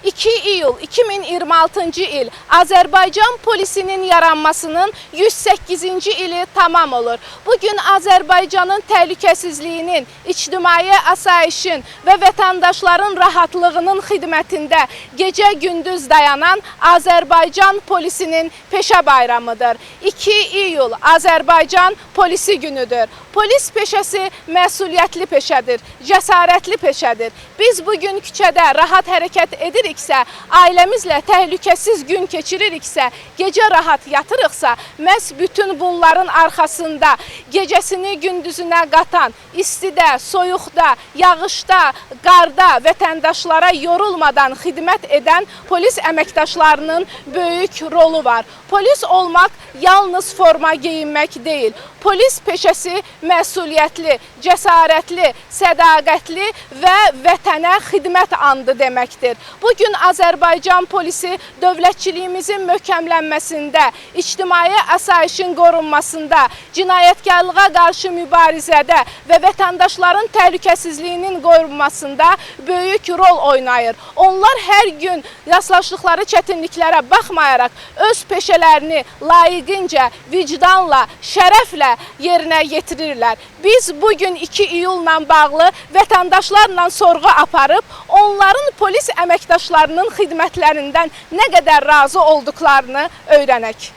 2 iyul 2026-cı il Azərbaycan polisinin yaranmasının 108-ci ili tamam olur. Bugün Azərbaycanın təhlükəsizliyinin, ictimai asayişin və vətəndaşların rahatlığının xidmətində gecə-gündüz dayanan Azərbaycan polisinin peşə bayramıdır. 2 iyul Azərbaycan polisi günüdür. Polis peşəsi məsuliyyətli peşədir, cəsarətli peşədir. Biz bugün küçədə rahat hərəkət ediriksə, ailəmizlə təhlükəsiz gün keçiririksə, gecə rahat yatırıqsa, məhz bütün bunların arxasında gecəsini gündüzünə qatan, istidə, soyuqda, yağışda, qarda vətəndaşlara yorulmadan xidmət edən polis əməkdaşlarının böyük rolu var. Polis olmaq yalnız forma geyinmək deyil. Polis peşəsi məsuliyyətli, cəsarətli, sədaqətli və vətənə xidmət andı deməkdir. Bugün Azərbaycan polisi dövlətçiliyimizin möhkəmlənməsində, ictimai asayişin qorunmasında, cinayətkarlığa qarşı mübarizədə və vətəndaşların təhlükəsizliyinin qorunmasında böyük rol oynayır. Onlar hər gün rastlaşdıqları çətinliklərə baxmayaraq öz peşələrini layiqincə, vicdanla, şərəflə yerinə yetirirlər. Biz bugün 2 iyulla bağlı vətəndaşlarla sorğu aparıb, onların polis əməkdaşlarının xidmətlərindən nə qədər razı olduqlarını öyrənək.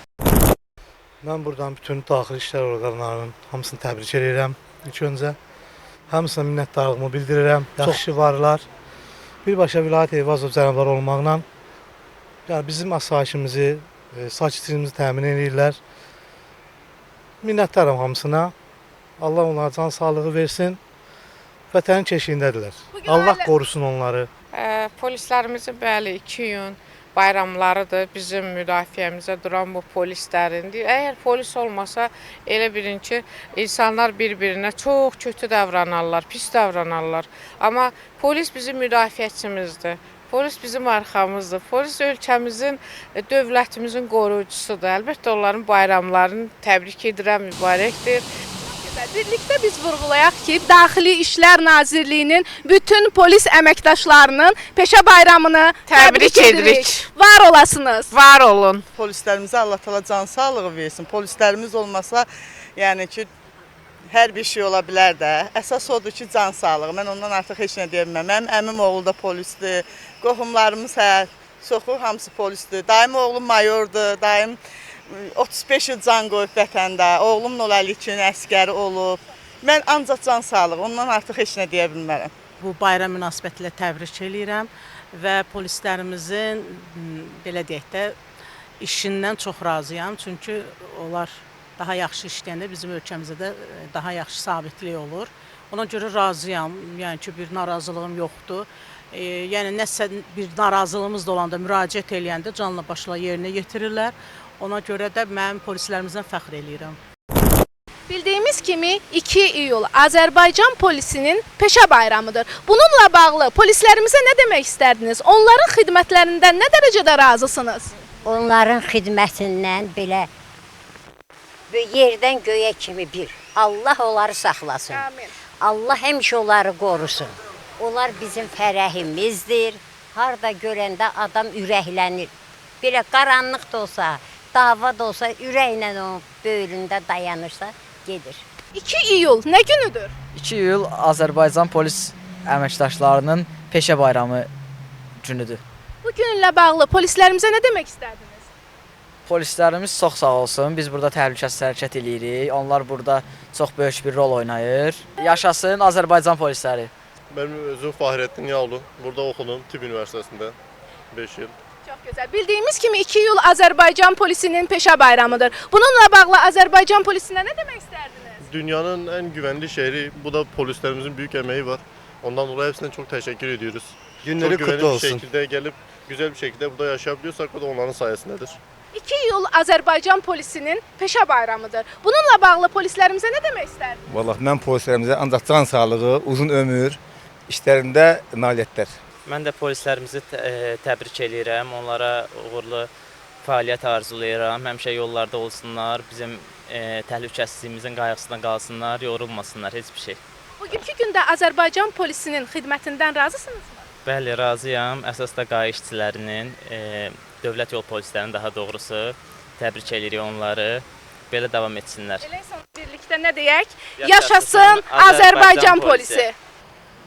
Mən buradan bütün daxili işlər orqanlarının hamısını təbrik edirəm. İlk öncə hamısına minnətdarlığımı bildirirəm. Çox kişi varlar. Birbaşa Vilayət Eyvazov cənabları olmaqla bizim asayişimizi, sakitliyimizi təmin edirlər. Minnətdaram hamısına. Allah onlara can sağlığı versin. Vətənin keşiyindədirlər. Allah qorusun onları. Polislərimizin bəli 2 iyun bayramlarıdır. Bizim müdafiəmizə duran bu polislərindir. Əgər polis olmasa elə bilin ki, insanlar bir-birinə çox kötü davranarlar, pis davranarlar. Amma polis bizim müdafiəçimizdir. Polis bizim arxamızdır. Polis ölkəmizin, dövlətimizin qoruyucusudur. Əlbəttə onların bayramlarını təbrik edirəm, mübarəkdir. Birlikdə biz vurğulayaq ki, Daxili İşlər Nazirliyinin bütün polis əməkdaşlarının peşə bayramını təbrik edirik. Var olasınız. Var olun. Polislərimizə Allah təala can sağlığı versin. Polislərimiz olmasa, yəni ki, hər bir şey ola bilər də. Əsas odur ki, can sağlığı. Mən ondan artıq heç nə deyə bilməm. Mənim əmim oğlu da polisdir. Qohumlarımız çoxu hamısı polisdir. Dayım oğlum mayordur. Dayım 35 il can qoyub vətəndə. Oğlum Noləli üçün əskəri olub. Mən ancaq can sağlığı. Ondan artıq heç nə deyə bilmərəm. Bu bayram münasibətilə təbrik edirəm və polislərimizin belə deyək də işindən çox razıyam. Çünki onlar daha yaxşı işləyəndə bizim ölkəmizdə də daha yaxşı sabitlik olur. Ona görə razıyam. Yəni ki, bir narazılığım yoxdur. Yəni nəsə bir narazılığımız da olanda müraciət eləyəndə canla başla yerinə yetirirlər. Ona görə də mən polislərimizdən fəxr eləyirəm. Bildiyimiz kimi 2 iyul Azərbaycan polisinin peşə bayramıdır. Bununla bağlı polislərimizə nə demək istərdiniz? Onların xidmətlərindən nə dərəcədə razısınız? Onların xidmətindən belə yerdən göyə kimi bir. Allah onları saxlasın. Amin. Allah həmişə onları qorusun. Onlar bizim fərəhimizdir. Harda görəndə adam ürəklənir. Belə qaranlıq da olsa, dava da olsa, ürəklə o böyründə dayanırsa, gedir. 2 iyul nə günüdür? 2 iyul Azərbaycan polis əməkdaşlarının peşə bayramı günüdür. Bu günlə bağlı polislərimizə nə demək istərdiniz? Polislərimiz çox sağ olsun. Biz burada təhlükəsiz hərəkət edirik. Onlar burada çox böyük bir rol oynayır. Yaşasın Azərbaycan polisləri. Mənim özüm Fahrettin Yağlı. Burada oxudum Tibb Üniversitəsində 5 il. Çox gözəl. Bildiyimiz kimi 2 iyul Azərbaycan polisinin peşə bayramıdır. Bununla bağlı Azərbaycan polisinə nə demək istərdiniz? Dünyanın ən güvənli şəhəri, bu da polislərimizin böyük əməyi var. Ondan dolayı hepsindən çox təşəkkür ediyoruz. Günleri kutlu olsun. Çok güvenli bir şekilde gelip güzel bir şekilde burada yaşayabiliyorsak o da onların sayesindədir. 2 iyul Azərbaycan polisinin peşə bayramıdır. Bununla bağlı polislərimizə nə demək istərdiniz? Vallahi mən polislərimizə ancaq can sağlığı, uzun ömür, işlərində nailiyyətlər. Mən də polislərimizi təbrik edirəm, onlara uğurlu fəaliyyət arzulayıram. Həmişə yollarda olsunlar, bizim təhlükəsizliyimizin qayğısına qalsınlar, yorulmasınlar heç bir şey. Bugünkü gündə Azərbaycan polisinin xidmətindən razısınızmı? Bəli, razıyam. Əsas da qayə işçilərinin, dövlət yol polislərinin daha doğrusu təbrik edirik onları. Belə davam etsinlər. Elə isə birlikdə nə deyək? Yaşasın Azərbaycan polisi.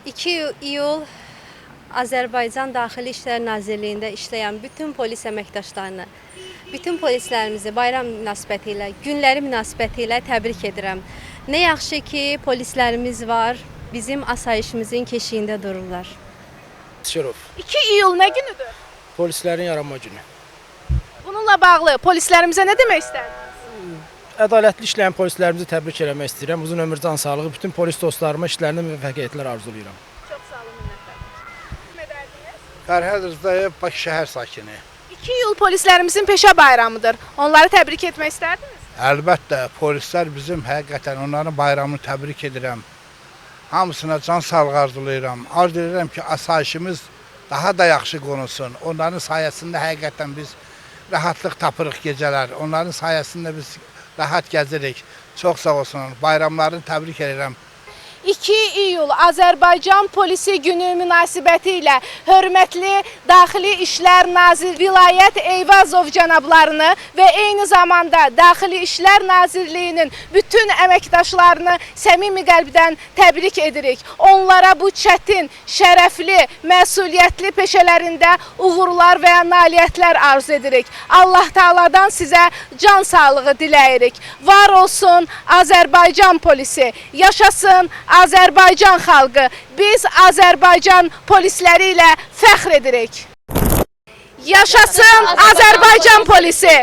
2 iyul Azərbaycan Daxili İşlər Nazirliyində işləyən bütün polis əməkdaşlarını, bütün polislərimizi bayram münasibəti ilə, günləri münasibəti ilə təbrik edirəm. Nə yaxşı ki, polislərimiz var, bizim asayişimizin keşiyində dururlar. 2 iyul nə günüdür? Polislərin yaranma günü. Bununla bağlı polislərimizə nə demək istərdiniz? Ədalətli işləyən polislərimizi təbrik eləmək istəyirəm. Uzun ömür, can sağlığı, bütün polis dostlarıma işlərində müvəffəqiyyətlər arzulayıram. Çox sağ olun, minnətdarım. Fərhad Rzayev, Bakı şəhər sakini. 2 iyul polislərimizin peşə bayramıdır. Onları təbrik etmək istərdiniz? Əlbəttə, polislər bizim həqiqətən onların bayramını təbrik edirəm. Hamısına can sağlığı arzulayıram. Arzu edirəm ki, asayişimiz daha da yaxşı qonulsun. Onların sayəsində həqiqətən biz rahatlıq tapırıq gecələr. Onların sayəsində biz rahat gəzirik. Çox sağ olsun. Bayramlarını təbrik edirəm. 2 iyul Azərbaycan Polisi Günü münasibəti ilə hörmətli Daxili İşlər Naziri Vilayət Eyvazov cənablarını və eyni zamanda Daxili İşlər Nazirliyinin bütün əməkdaşlarını səmimi qəlbdən təbrik edirik. Onlara bu çətin, şərəfli, məsuliyyətli peşələrində uğurlar və nailiyyətlər arzu edirik. Allah Taala'dan sizə can sağlığı diləyirik. Var olsun Azərbaycan polisi, yaşasın Azərbaycan xalqı. Biz Azərbaycan polisləri ilə fəxr edirik. Yaşasın Azərbaycan polisi!